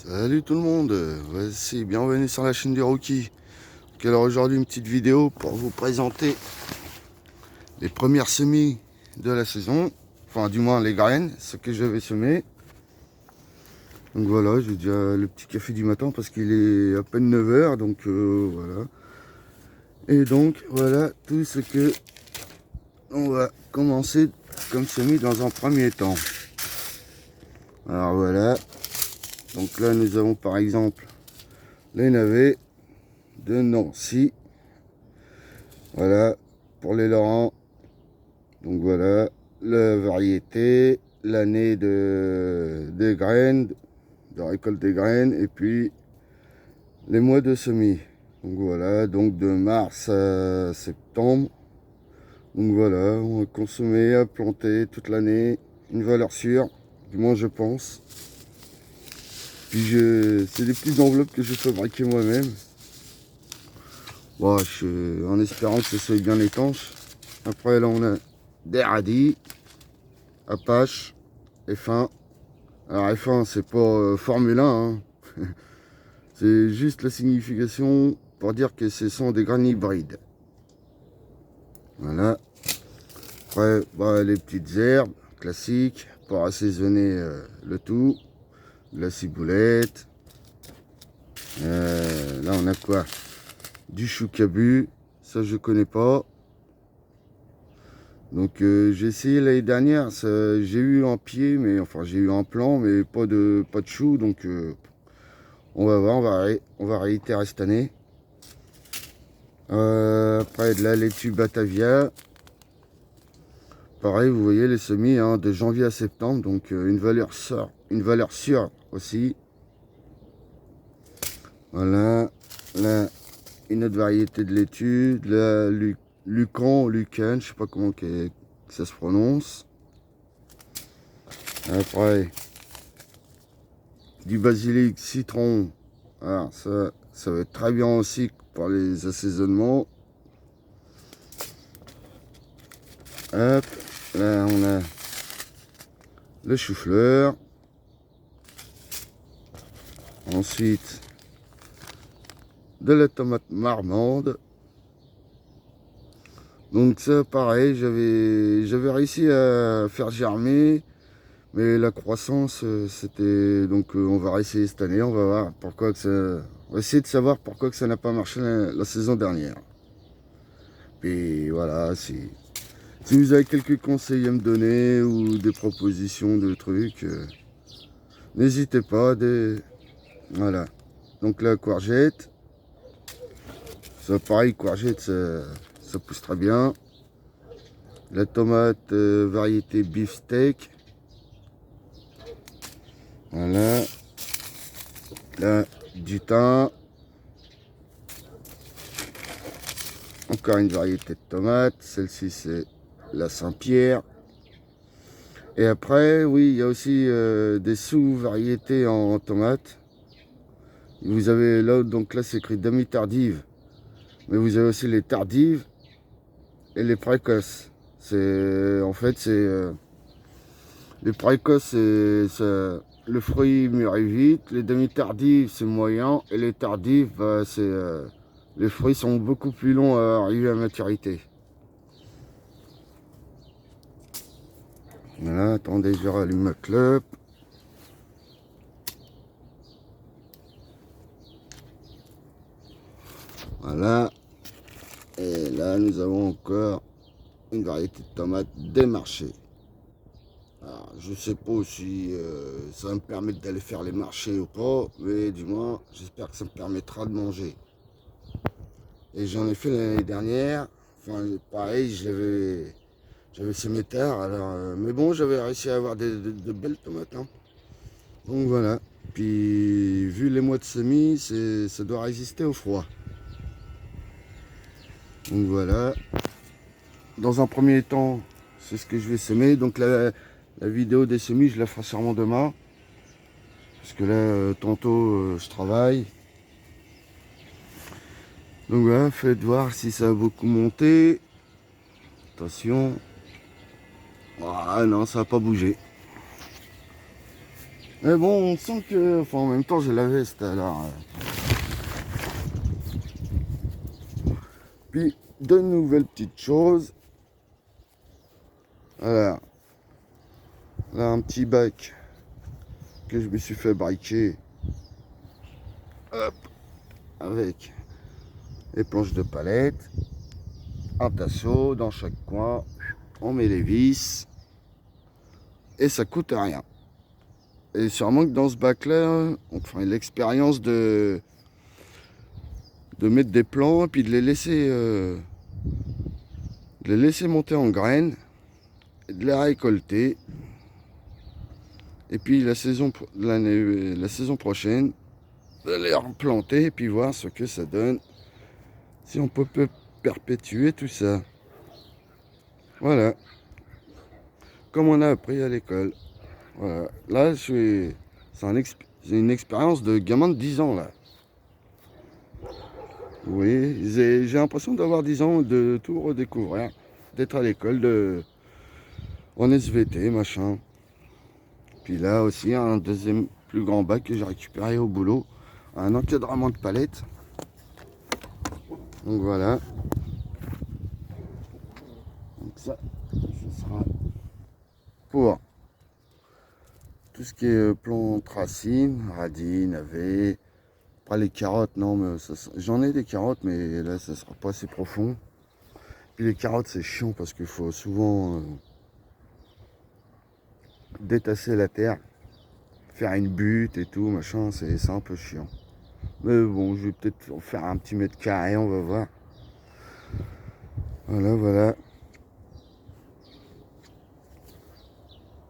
Salut tout le monde, voici, bienvenue sur la chaîne du Rookie. Donc alors aujourd'hui une petite vidéo pour vous présenter les premières semis de la saison, enfin du moins les graines, ce que je vais semer. Donc voilà, j'ai déjà le petit café du matin parce qu'il est à peine 9 h, donc voilà. Et donc voilà tout ce que on va commencer comme semis dans un premier temps. Alors voilà, donc là nous avons par exemple les navets de Nancy. Voilà, pour les Laurents. Donc voilà, la variété, l'année des graines, de récolte des graines, et puis les mois de semis. Donc voilà, donc de mars à septembre. Donc voilà, on va consommer, à planter toute l'année, une valeur sûre, du moins je pense. Puis c'est des petites enveloppes que je fabriquais moi-même. Bon, en espérant que ce soit bien étanche. Après là on a des radis, Apache, F1. Alors F1 c'est pas Formule 1, hein. C'est juste la signification pour dire que ce sont des graines hybrides. Voilà. Après bah, les petites herbes classiques pour assaisonner le tout. De la ciboulette. Là on a quoi? Du chou cabu. Ça je connais pas. Donc j'ai essayé l'année dernière, j'ai eu un pied, mais enfin j'ai eu un plan, mais pas de chou, donc on va voir, on va réitérer cette année. Après de la laitue Batavia. Pareil, vous voyez les semis hein, de janvier à septembre, donc une valeur sûre aussi. Voilà, là une autre variété de laitue, de la Lucan, je sais pas comment ça se prononce. Après, du basilic citron. Alors ça va être très bien aussi pour les assaisonnements. Hop, là on a le chou-fleur. Ensuite, de la tomate marmande. Donc ça pareil, j'avais réussi à faire germer. Mais la croissance, c'était... Donc on va réessayer cette année, on va voir pourquoi que ça... On va essayer de savoir pourquoi que ça n'a pas marché la saison dernière. Puis voilà, si vous avez quelques conseils à me donner ou des propositions de trucs, n'hésitez pas. Voilà. Donc la courgette, ça pareil, courgette, ça pousse très bien. La tomate variété beefsteak. Voilà. Là, du thym. Encore une variété de tomates. Celle-ci, c'est la Saint-Pierre. Et après, oui, il y a aussi des sous-variétés en tomates. Vous avez là, donc là, c'est écrit demi-tardive. Mais vous avez aussi les tardives et les précoces. En fait, les précoces, le fruit mûrit vite. Les demi-tardives, c'est moyen. Et les tardives, bah, les fruits sont beaucoup plus longs à arriver à maturité. Voilà, attendez, je rallume ma clope. Voilà. Et là, nous avons encore une variété de tomates des marchés. Alors, je sais pas si ça va me permettre d'aller faire les marchés ou pas, mais du moins, j'espère que ça me permettra de manger. Et j'en ai fait l'année dernière. Enfin, pareil, j'avais semé tard, alors, mais bon, j'avais réussi à avoir de belles tomates. Hein. Donc voilà. Puis, vu les mois de semis, ça doit résister au froid. Donc voilà. Dans un premier temps, c'est ce que je vais semer. Donc la vidéo des semis, je la ferai sûrement demain. Parce que là, tantôt, je travaille. Donc voilà, faites voir si ça a beaucoup monté. Attention. Ah non, ça n'a pas bougé. Mais bon, on sent que... Enfin, en même temps, je l'avais tout à l'heure. Puis, de nouvelles petites choses. Voilà. Là, un petit bac que je me suis fait briquer. Hop. Avec les planches de palette. Un tasseau dans chaque coin. On met les vis. Et ça coûte rien. Et sûrement que dans ce bac-là, on ferait l'expérience de mettre des plants et puis de les laisser monter en graines, et de les récolter. Et puis la saison prochaine, de les replanter et puis voir ce que ça donne. Si on peut perpétuer tout ça. Voilà. Comme on a appris à l'école. Voilà. Là, c'est une expérience de gamin de 10 ans, là. Oui, j'ai l'impression d'avoir 10 ans, de tout redécouvrir, d'être à l'école, en SVT, machin. Puis là aussi, un deuxième plus grand bac que j'ai récupéré au boulot, un encadrement de palette. Donc voilà. Donc ça sera pour tout ce qui est plantes, racines, radis, navets. Pas les carottes, non, mais j'en ai des carottes, mais là, ça sera pas assez profond. Puis les carottes, c'est chiant parce qu'il faut souvent détasser la terre, faire une butte et tout, machin, c'est un peu chiant. Mais bon, je vais peut-être en faire un petit mètre carré, on va voir. Voilà, voilà.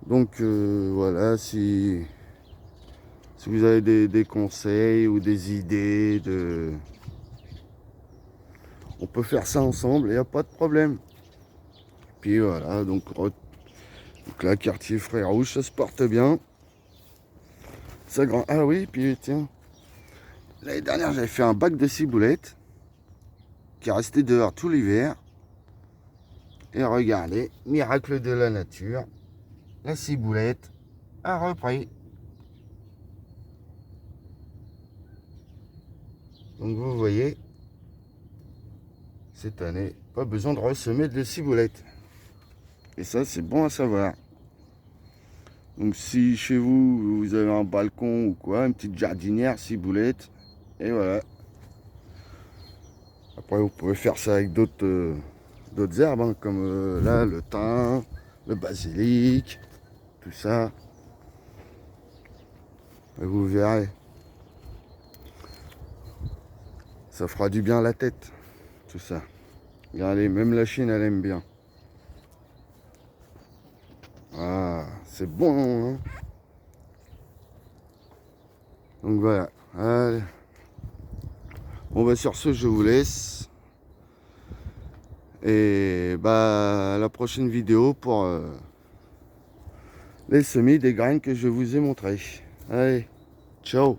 Donc voilà, si vous avez des conseils ou des idées, on peut faire ça ensemble, il n'y a pas de problème. Puis voilà, donc là, quartier Frère Rouge, ça se porte bien. Ça grand... Ah oui, puis tiens, l'année dernière, j'avais fait un bac de ciboulettes qui est resté dehors tout l'hiver. Et regardez, miracle de la nature, la ciboulette a repris. Donc vous voyez, cette année, pas besoin de ressemer de ciboulette. Et ça, c'est bon à savoir. Donc si chez vous, vous avez un balcon ou quoi, une petite jardinière, ciboulette, et voilà. Après, vous pouvez faire ça avec d'autres herbes, hein, comme là, le thym, le basilic, tout ça. Et vous verrez. Ça fera du bien à la tête, tout ça. Regardez, même la Chine, elle aime bien. Ah, c'est bon, hein. Donc voilà. Allez. Bon, bah sur ce, je vous laisse. Et bah, à la prochaine vidéo pour les semis des graines que je vous ai montré. Allez, ciao.